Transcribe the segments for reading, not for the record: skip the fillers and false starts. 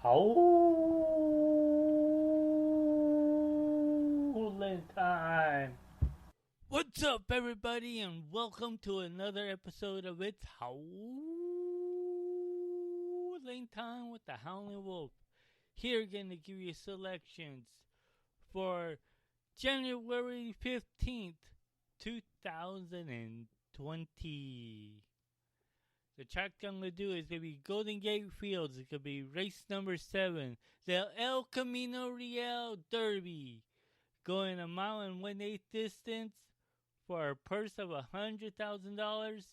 Howling time. What's up, everybody, and welcome to another episode of It's Howling Time with the Howling Wolf. Here again to give you selections for January 15th, 2020. The track I'm going to do is going to be Golden Gate Fields. It's going to be race number 7, the El Camino Real Derby. Going a mile and 1/8 distance for a purse of $100,000.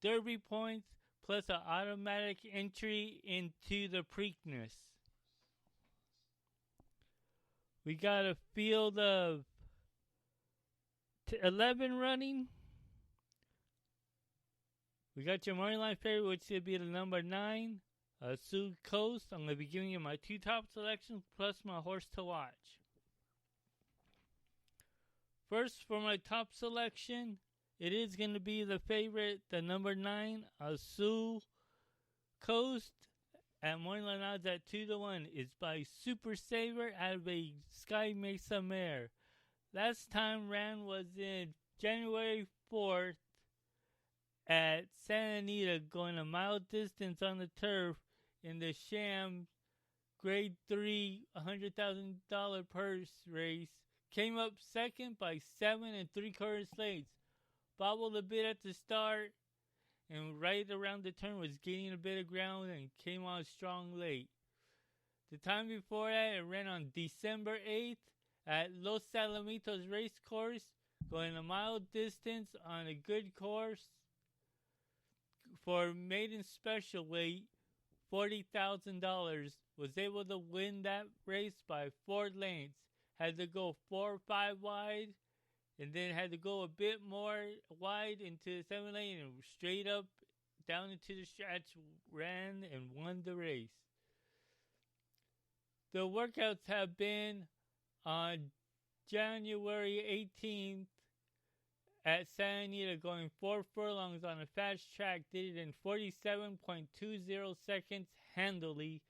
Derby points plus an automatic entry into the Preakness. We got a field of 11 running. We got your money line favorite, which should be the number 9, Sioux Coast. I'm going to be giving you my 2 top selections plus my horse to watch. First, for my top selection, it is going to be the favorite, the number 9, Sioux Coast, at morning line odds at 2-1. It's by Super Saver out of a Sky Mesa mare. Last time ran was in January 4th. At Santa Anita, going a mile distance on the turf in the Sham Grade 3 $100,000 purse race. Came up second by 7 3/4 lengths. Bobbled a bit at the start, and right around the turn was gaining a bit of ground and came on strong late. The time before that, it ran on December 8th at Los Alamitos Racecourse, going a mile distance on a good course. For maiden special weight, $40,000, was able to win that race by 4 lengths. Had to go 4 or 5 wide, and then had to go a bit more wide into the 7 lane and straight up down into the stretch, ran and won the race. The workouts have been on January 18th. At Santa Anita, going 4 furlongs on a fast track, did it in 47.20 seconds handily.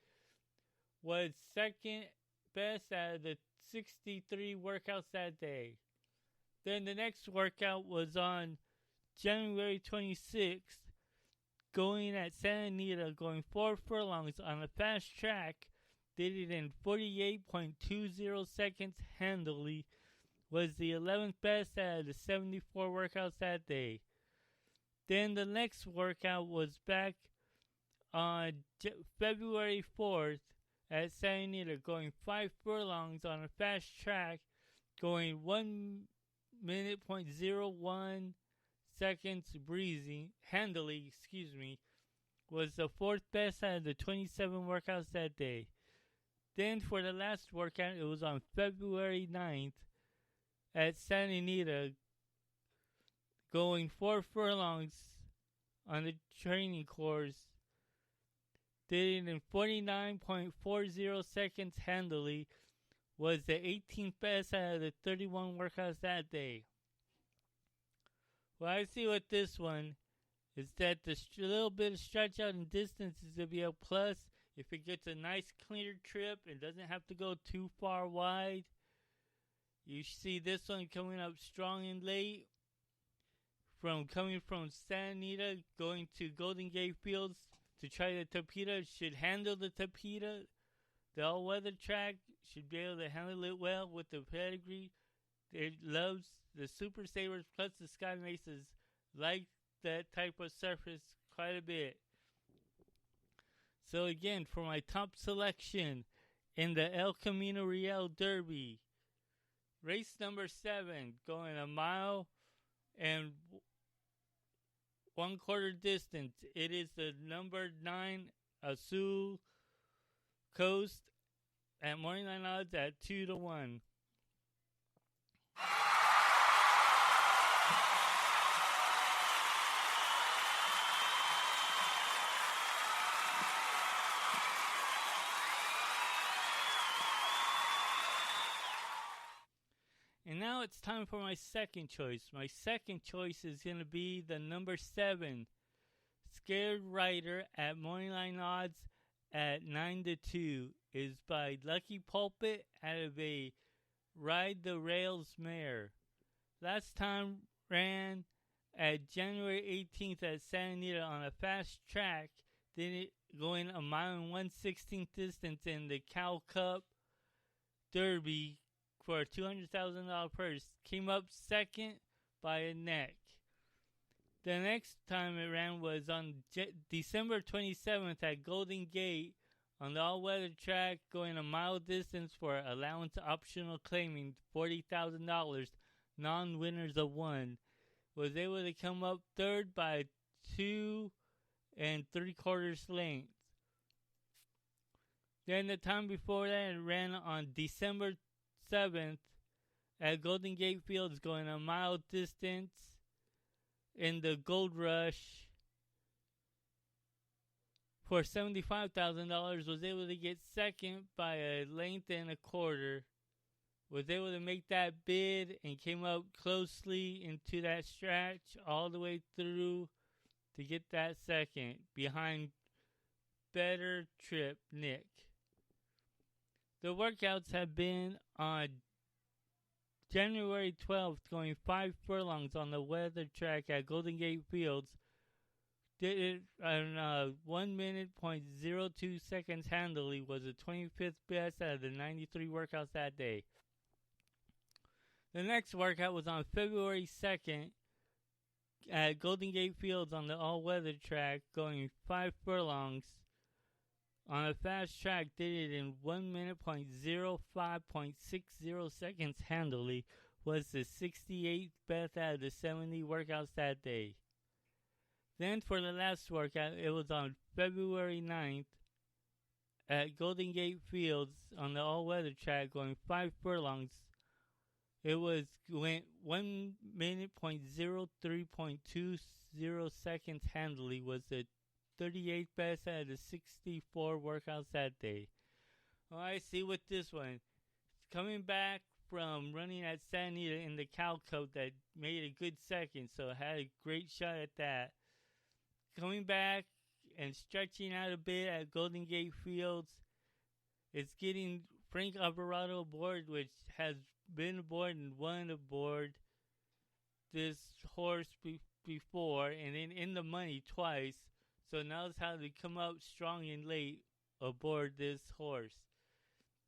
Was second best out of the 63 workouts that day. Then the next workout was on January 26th, going at Santa Anita, going 4 furlongs on a fast track, did it in 48.20 seconds handily. Was the 11th best out of the 74 workouts that day. Then the next workout was back on February 4th at Santa Anita, going 5 furlongs on a fast track, going 1 minute 0.01 seconds handily, was the 4th best out of the 27 workouts that day. Then for the last workout, it was on February 9th, at Santa Anita, going 4 furlongs on the training course, did it in 49.40 seconds handily, was the 18th best out of the 31 workouts that day. What I see with this one is that the little bit of stretch out in distance is going to be a plus if it gets a nice clear trip and doesn't have to go too far wide. You see this one coming up strong and late. Coming from Santa Anita, going to Golden Gate Fields to try the Tapeta. Should handle the Tapeta. The all-weather track should be able to handle it well with the pedigree. It loves the Super Sabres plus the Sky Mesas. Like that type of surface quite a bit. So again, for my top selection in the El Camino Real Derby, race number 7, going a mile and 1/4 distance. It is the number 9, Sioux Coast, at morning line odds at 2-1. And now it's time for my second choice. My second choice is going to be the number 7, Scared Rider, at morning line odds at 9-2 is by Lucky Pulpit out of a Ride the Rails mare. Last time ran at January 18th at Santa Anita on a fast track, then it going a mile and 1/16 distance in the Cow Cup Derby for a $200,000 purse. Came up second by a neck. The next time it ran was on December 27th at Golden Gate on the all-weather track, going a mile distance for allowance optional claiming $40,000. Non-winners of one. Was able to come up third by 2 3/4 lengths. Then the time before that, it ran on December 7th at Golden Gate Fields, going a mile distance in the Gold Rush for $75,000. Was able to get second by a length and a quarter. Was able to make that bid and came up closely into that stretch all the way through to get that second behind Better Trip Nick. The workouts have been on January 12th, going 5 furlongs on the weather track at Golden Gate Fields. Did it on 1 minute, 0.02 seconds handily, was the 25th best out of the 93 workouts that day. The next workout was on February 2nd at Golden Gate Fields on the all-weather track, going 5 furlongs on a fast track. Did it in 1 minute, 0.05.60 seconds handily, was the 68th best out of the 70 workouts that day. Then for the last workout, it was on February 9th at Golden Gate Fields on the all-weather track, going 5 furlongs. It went 1 minute, 0.03.20 seconds handily, was the 38th best out of the 64 workouts that day. Oh, I see with this one. It's coming back from running at Santa Anita in the Cow Cup that made a good second, so I had a great shot at that. Coming back and stretching out a bit at Golden Gate Fields. It's getting Frank Alvarado aboard, which has been aboard and won aboard this horse before, and then in the money twice. So now it's how to come out strong and late aboard this horse.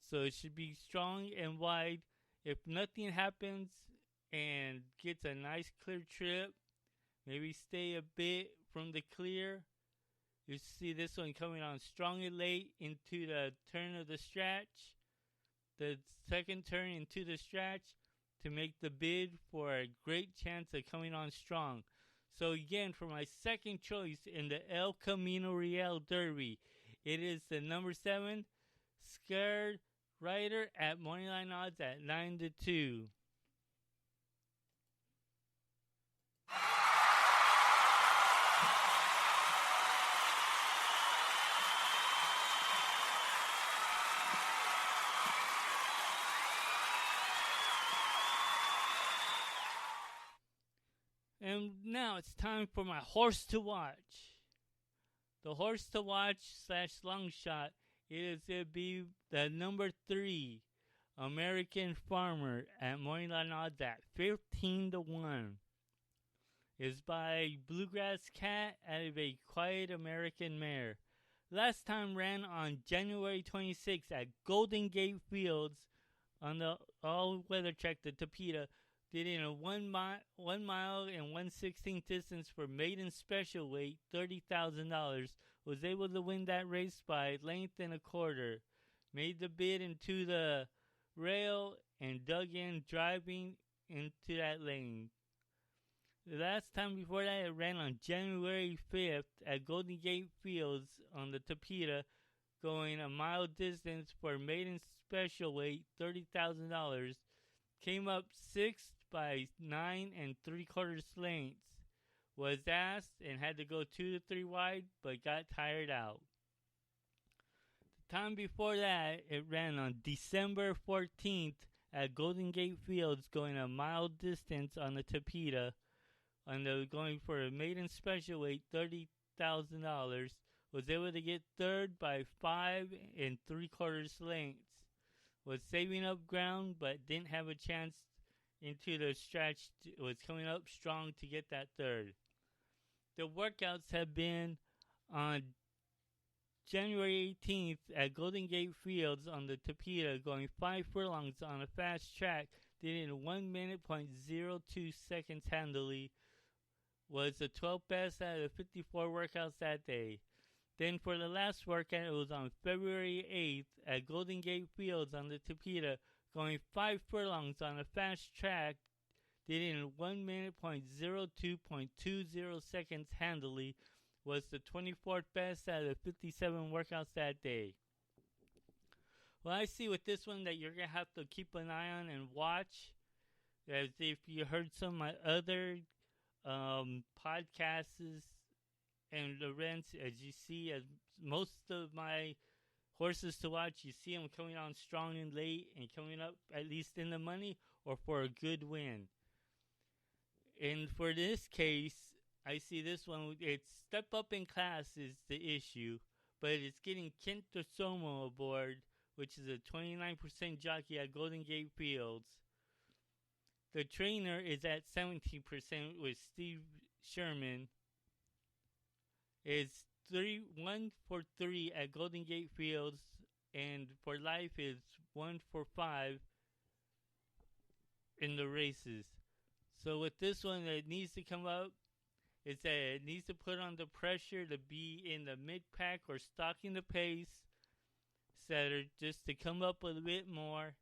So it should be strong and wide. If nothing happens and gets a nice clear trip, maybe stay a bit from the clear. You see this one coming on strong and late into the turn of the stretch. The second turn into the stretch to make the bid for a great chance of coming on strong. So again, for my second choice in the El Camino Real Derby, it is the number 7 Scared Rider at moneyline odds at 9-2. And now it's time for my horse to watch. The horse to watch / long shot is going to be the number 3 American Farmer at moneyline odds at 15-1. Is by Bluegrass Cat out of a Quiet American Mare. Last time ran on January 26th at Golden Gate Fields on the all-weather track, the Tapeta. Did in a 1 mile and 1/16 distance for maiden special weight, $30,000. Was able to win that race by length and a quarter. Made the bid into the rail and dug in, driving into that lane. The last time before that, it ran on January 5th at Golden Gate Fields on the Tapeta, going a mile distance for maiden special weight, $30,000. Came up 6th by 9 3/4 lengths. Was asked and had to go 2 to 3 wide, but got tired out. The time before that, it ran on December 14th at Golden Gate Fields, going a mile distance on the Tapeta, and they were going for a maiden special weight, $30,000. Was able to get third by 5 3/4 lengths. Was saving up ground, but didn't have a chance into the stretch. Was coming up strong to get that third. The workouts have been on January 18th at Golden Gate Fields on the Tapeta, going 5 furlongs on a fast track. Did it in 1 minute, 0.02 seconds handily. Was the 12th best out of 54 workouts that day. Then for the last workout, it was on February 8th at Golden Gate Fields on the Tapeta, going 5 furlongs on a fast track. Did it in 1 minute, 0.02 seconds handily. Was the 24th best out of 57 workouts that day. Well, I see with this one that you're going to have to keep an eye on and watch. As if you heard some of my other podcasts and events, as you see, as most of my horses to watch, you see them coming on strong and late and coming up at least in the money or for a good win. And for this case, I see this one, it's step up in class is the issue, but it's getting Kent Somo aboard, which is a 29% jockey at Golden Gate Fields. The trainer is at 17% with Steve Sherman. Is 1 for 3 at Golden Gate Fields, and for life is 1 for 5 in the races. So with this one, it needs to come up. It's that it needs to put on the pressure to be in the mid-pack or stalking the pace setter just to come up a little bit more.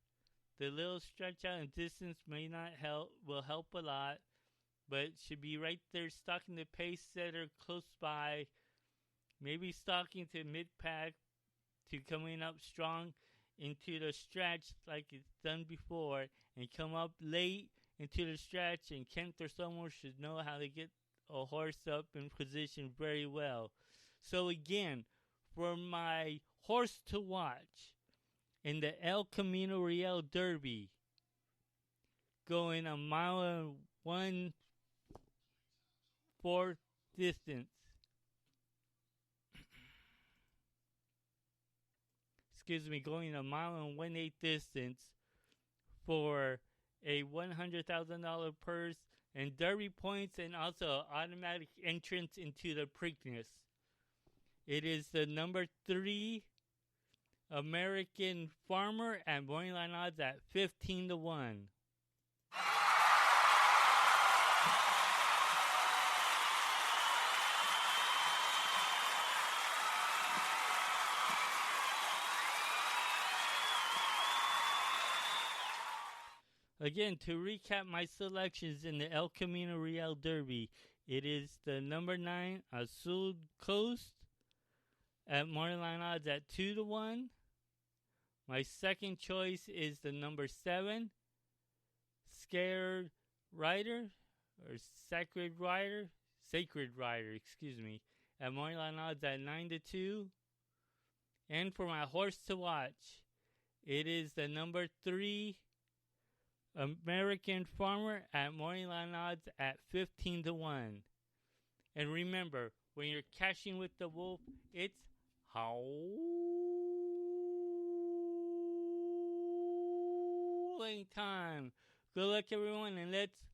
The little stretch out in distance may not help, will help a lot, but should be right there stalking the pace setter close by, maybe stalking to mid-pack to coming up strong into the stretch like it's done before and come up late into the stretch, and Kent or someone should know how to get a horse up in position very well. So again, for my horse to watch in the El Camino Real Derby, going a mile and 1/4 distance. Going a mile and 1/8 distance for a $100,000 purse and Derby points, and also automatic entrance into the Preakness. It is the number 3 American Farmer at morning line odds at 15-1. Again, to recap my selections in the El Camino Real Derby, it is the number 9 Azul Coast at morning line odds at 2-1. My second choice is the number 7 Sacred Rider, at morning line odds at 9-2. And for my horse to watch, it is the number 3 American Farmer at morning line odds at 15-1. And remember, when you're cashing with the wolf, it's howling time. Good luck, everyone, and let's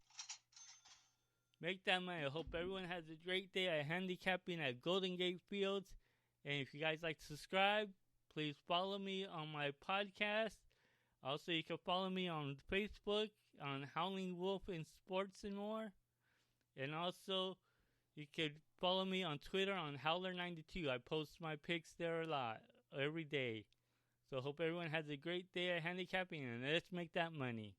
make that money. I hope everyone has a great day at handicapping at Golden Gate Fields. And if you guys like to subscribe, please follow me on my podcast. Also, you can follow me on Facebook on Howling Wolf in Sports and more. And also, you can follow me on Twitter on Howler92. I post my pics there a lot, every day. So, hope everyone has a great day at handicapping, and let's make that money.